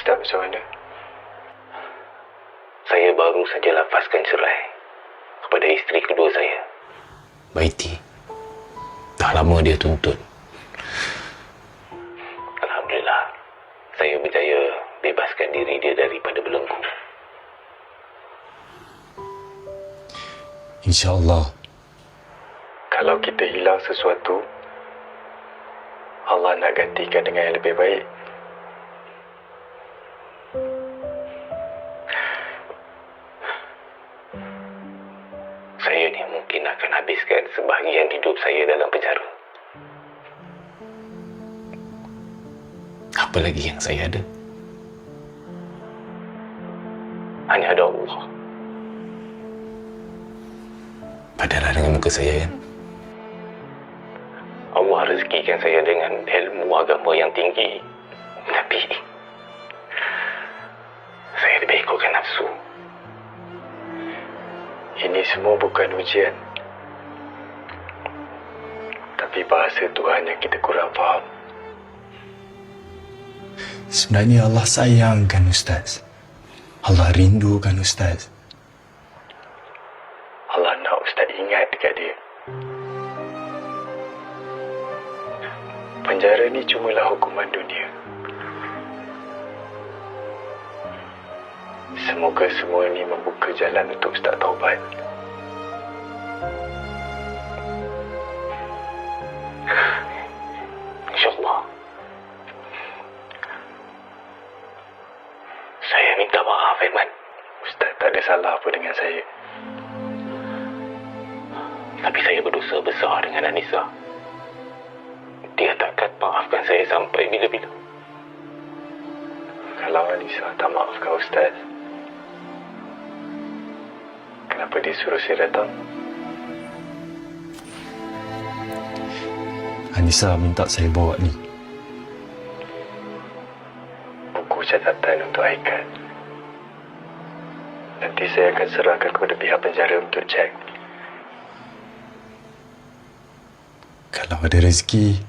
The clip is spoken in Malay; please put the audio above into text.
Ustaz macam mana? Saya baru saja lapaskan cerai kepada isteri kedua saya, Baiti. Dah lama dia tuntut. Alhamdulillah, saya berjaya bebaskan diri dia daripada belenggu. InsyaAllah. Kalau kita hilang sesuatu, Allah nak gantikan dengan yang lebih baik. Saya ni mungkin akan habiskan sebahagian hidup saya dalam penjara. Apa lagi yang saya ada? Hanya ada Allah. Padahal dengan muka saya kan, Allah rezekikan saya dengan ilmu agama yang tinggi. Tapi saya lebih ikutkan nafsu. Ini semua bukan ujian, tapi bahasa Tuhan yang kita kurang faham. Sebenarnya Allah sayangkan Ustaz. Allah rindukan Ustaz. Allah nak Ustaz ingat dekat dia. Penjara ni cumalah hukuman dunia. Semoga semua ni membuka jalan untuk Ustaz taubat. InsyaAllah. Saya minta maaf, Aiman. Ustaz tak ada salah apa dengan saya. Tapi saya berdosa besar dengan Anissa. Dia takkan maafkan saya sampai bila-bila. Kalau Anissa tak maafkan Ustaz, kenapa dia suruh saya datang? Anissa minta saya bawa ni. Buku catatan untuk Haikal. Nanti saya akan serahkan kepada pihak penjara untuk cek. Kalau ada rezeki,